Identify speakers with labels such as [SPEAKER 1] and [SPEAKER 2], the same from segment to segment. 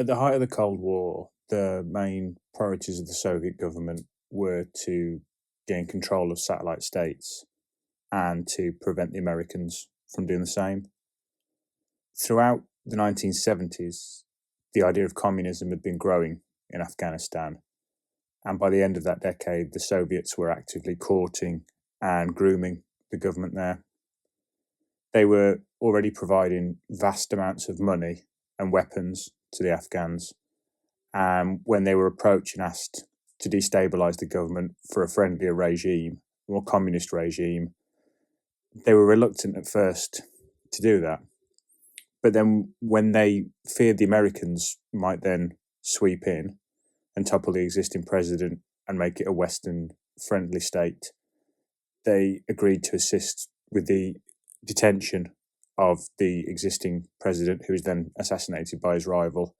[SPEAKER 1] At the height of the Cold War, the main priorities of the Soviet government were to gain control of satellite states and to prevent the Americans from doing the same. Throughout the 1970s, the idea of communism had been growing in Afghanistan, and by the end of that decade, the Soviets were actively courting and grooming the government there. They were already providing vast amounts of money and weapons to the Afghans, and when they were approached and asked to destabilize the government for a friendlier regime, more communist regime, they were reluctant at first to do that. But then when they feared the Americans might then sweep in and topple the existing president and make it a Western-friendly state, they agreed to assist with the detention of the existing president, who was then assassinated by his rival,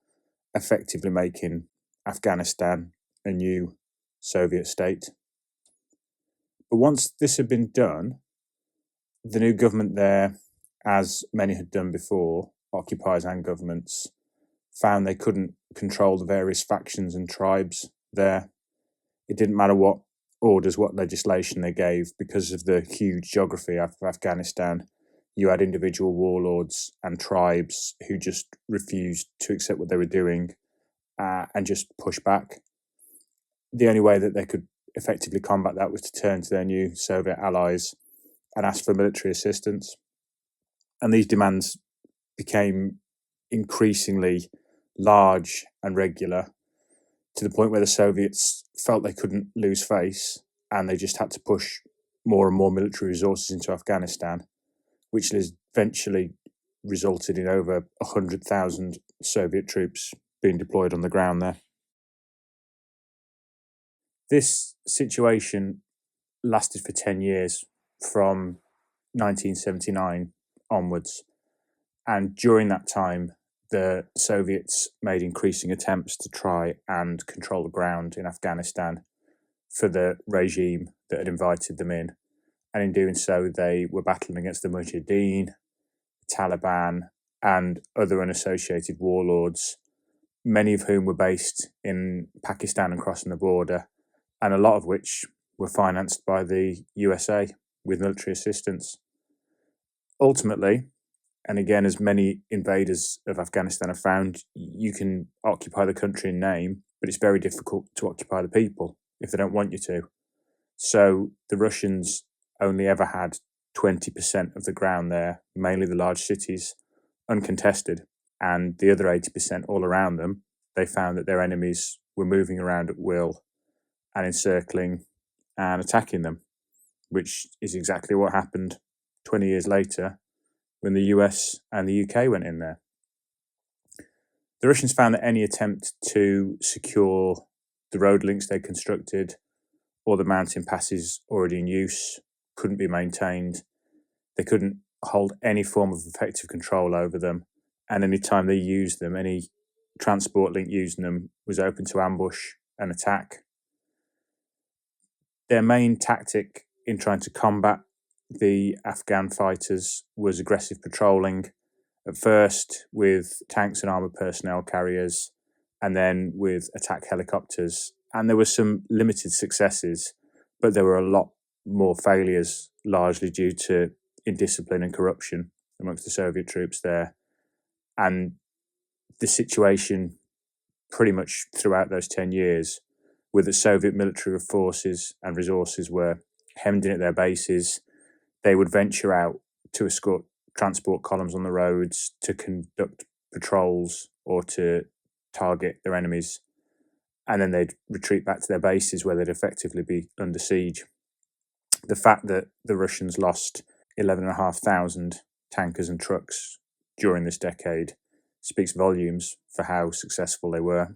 [SPEAKER 1] effectively making Afghanistan a new Soviet state. But once this had been done, the new government there, as many had done before, occupiers and governments, found they couldn't control the various factions and tribes there. It didn't matter what orders, what legislation they gave, because of the huge geography of Afghanistan. You had individual warlords and tribes who just refused to accept what they were doing and just push back. The only way that they could effectively combat that was to turn to their new Soviet allies and ask for military assistance. And these demands became increasingly large and regular, to the point where the Soviets felt they couldn't lose face, and they just had to push more and more military resources into Afghanistan, which has eventually resulted in over 100,000 Soviet troops being deployed on the ground there. This situation lasted for 10 years, from 1979 onwards. And during that time, the Soviets made increasing attempts to try and control the ground in Afghanistan for the regime that had invited them in. And in doing so, they were battling against the Mujahideen, Taliban, and other unassociated warlords, many of whom were based in Pakistan and crossing the border, and a lot of which were financed by the USA with military assistance. Ultimately, and again, as many invaders of Afghanistan have found, you can occupy the country in name, but it's very difficult to occupy the people if they don't want you to. So the Russians only ever had 20% of the ground there, mainly the large cities, uncontested, and the other 80% all around them, they found that their enemies were moving around at will and encircling and attacking them, which is exactly what happened 20 years later when the US and the UK went in there. The Russians found that any attempt to secure the road links they constructed or the mountain passes already in use couldn't be maintained. They couldn't hold any form of effective control over them, and any time they used them, any transport link using them was open to ambush and attack. Their main tactic in trying to combat the Afghan fighters was aggressive patrolling, at first with tanks and armoured personnel carriers, and then with attack helicopters. And there were some limited successes, but there were a lot more failures, largely due to indiscipline and corruption amongst the Soviet troops there. And the situation pretty much throughout those 10 years, with the Soviet military forces and resources were hemmed in at their bases. They would venture out to escort transport columns on the roads, to conduct patrols or to target their enemies. And then they'd retreat back to their bases where they'd effectively be under siege. The fact that the Russians lost 11,500 tankers and trucks during this decade speaks volumes for how successful they were.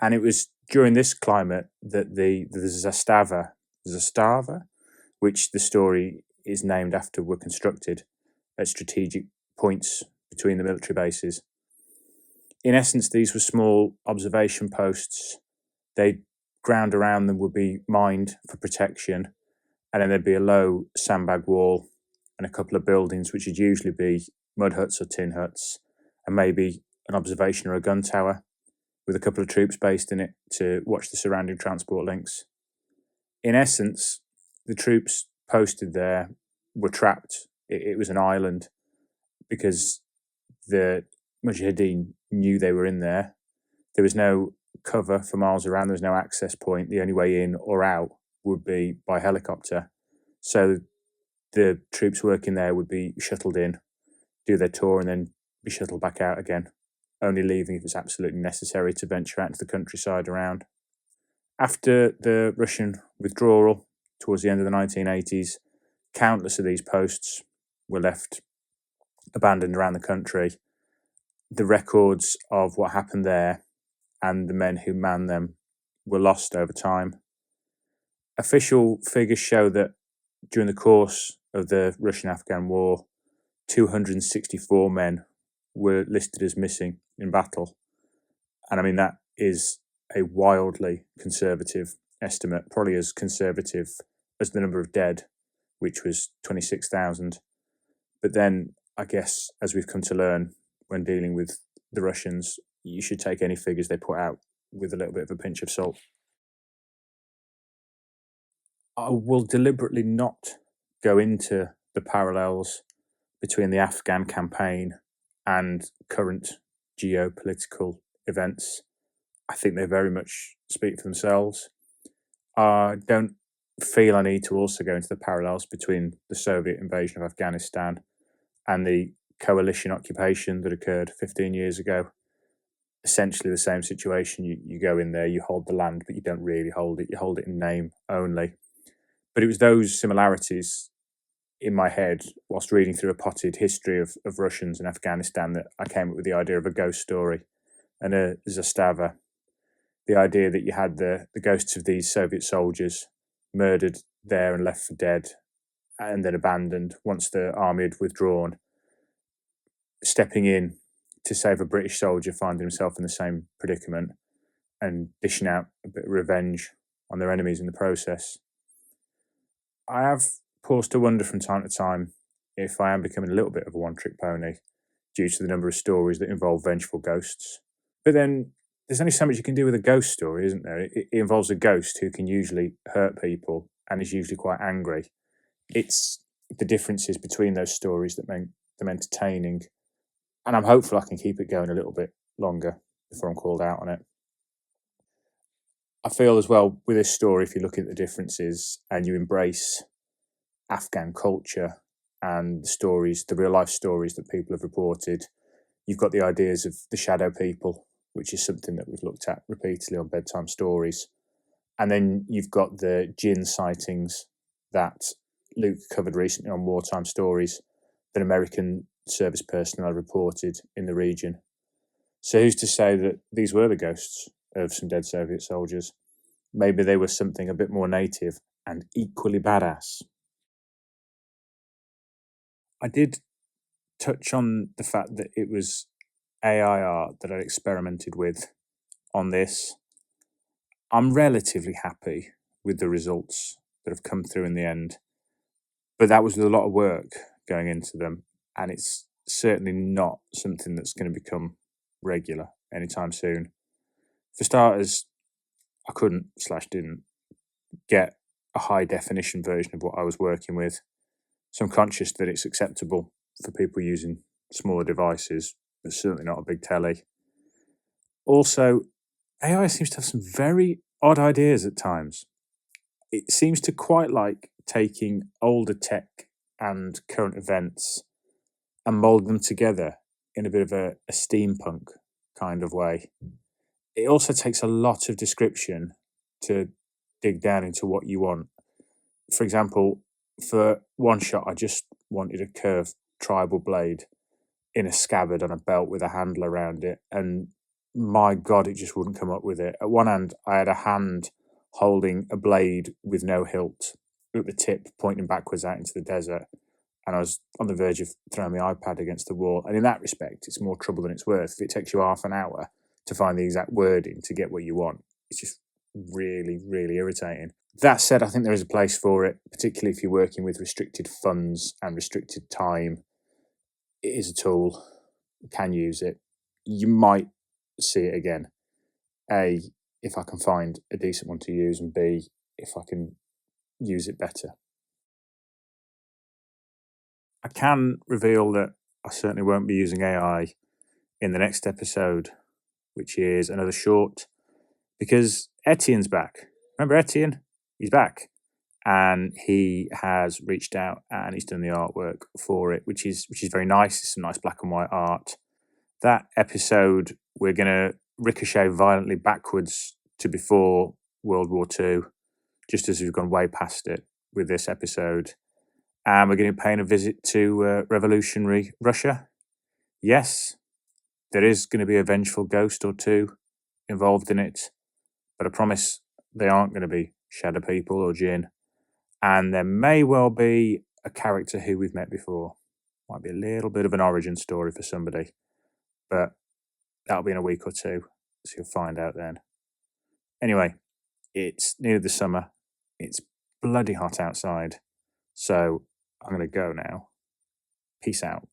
[SPEAKER 1] And it was during this climate that the Zastava, which the story is named after, were constructed at strategic points between the military bases. In essence, these were small observation posts. Ground around them would be mined for protection, and then there'd be a low sandbag wall and a couple of buildings, which would usually be mud huts or tin huts, and maybe an observation or a gun tower with a couple of troops based in it to watch the surrounding transport links. In essence, the troops posted there were trapped. It was an island because the Mujahideen knew they were in there. There was no cover for miles around. There was no access point. The only way in or out would be by helicopter. So the troops working there would be shuttled in, do their tour, and then be shuttled back out again, only leaving if it's absolutely necessary to venture out into the countryside around. After the Russian withdrawal towards the end of the 1980s, countless of these posts were left abandoned around the country. The records of what happened there and the men who manned them were lost over time. Official figures show that during the course of the Russian-Afghan War, 264 men were listed as missing in battle. And I mean, that is a wildly conservative estimate, probably as conservative as the number of dead, which was 26,000. But then, I guess, as we've come to learn when dealing with the Russians, you should take any figures they put out with a little bit of a pinch of salt. I will deliberately not go into the parallels between the Afghan campaign and current geopolitical events. I think they very much speak for themselves. I don't feel I need to also go into the parallels between the Soviet invasion of Afghanistan and the coalition occupation that occurred 15 years ago. Essentially the same situation. You go in there, you hold the land, but you don't really hold it. You hold it in name only. But it was those similarities in my head, whilst reading through a potted history of Russians in Afghanistan, that I came up with the idea of a ghost story and a Zastava. The idea that you had the ghosts of these Soviet soldiers murdered there and left for dead and then abandoned once the army had withdrawn, stepping in to save a British soldier finding himself in the same predicament and dishing out a bit of revenge on their enemies in the process. I have paused to wonder from time to time if I am becoming a little bit of a one-trick pony due to the number of stories that involve vengeful ghosts. But then there's only so much you can do with a ghost story, isn't there? It involves a ghost who can usually hurt people and is usually quite angry. It's the differences between those stories that make them entertaining. And I'm hopeful I can keep it going a little bit longer before I'm called out on it. I feel as well with this story, if you look at the differences and you embrace Afghan culture and the stories, the real life stories that people have reported, you've got the ideas of the shadow people, which is something that we've looked at repeatedly on bedtime stories. And then you've got the jinn sightings that Luke covered recently on Wartime Stories that American service personnel reported in the region. So who's to say that these were the ghosts of some dead Soviet soldiers? Maybe they were something a bit more native and equally badass. I did touch on the fact that it was AI art that I experimented with on this. I'm relatively happy with the results that have come through in the end, but that was with a lot of work going into them, and it's certainly not something that's going to become regular anytime soon. For starters, I couldn't/didn't get a high definition version of what I was working with, so I'm conscious that it's acceptable for people using smaller devices, but certainly not a big telly. Also, AI seems to have some very odd ideas at times. It seems to quite like taking older tech and current events and mold them together in a bit of a steampunk kind of way. It also takes a lot of description to dig down into what you want. For example, for one shot, I just wanted a curved tribal blade in a scabbard on a belt with a handle around it, and my God, it just wouldn't come up with it. At one hand, I had a hand holding a blade with no hilt at the tip, pointing backwards out into the desert, and I was on the verge of throwing my iPad against the wall. And in that respect, it's more trouble than it's worth. If it takes you half an hour to find the exact wording to get what you want, it's just really, really irritating. That said, I think there is a place for it, particularly if you're working with restricted funds and restricted time. It is a tool. You can use it. you might see it again. A, if I can find a decent one to use, and B, if I can use it better. I can reveal that I certainly won't be using AI in the next episode, which is another short, because Etienne's back. Remember Etienne? He's back. And he has reached out and he's done the artwork for it, which is very nice. It's some nice black and white art. That episode, we're going to ricochet violently backwards to before World War II, just as we've gone way past it with this episode. And we're going to be paying a visit to revolutionary Russia. Yes, there is going to be a vengeful ghost or two involved in it, but I promise they aren't going to be shadow people or jinn. And there may well be a character who we've met before. Might be a little bit of an origin story for somebody, but that'll be in a week or two, so you'll find out then. Anyway, it's near the summer. It's bloody hot outside, so I'm going to go now. Peace out.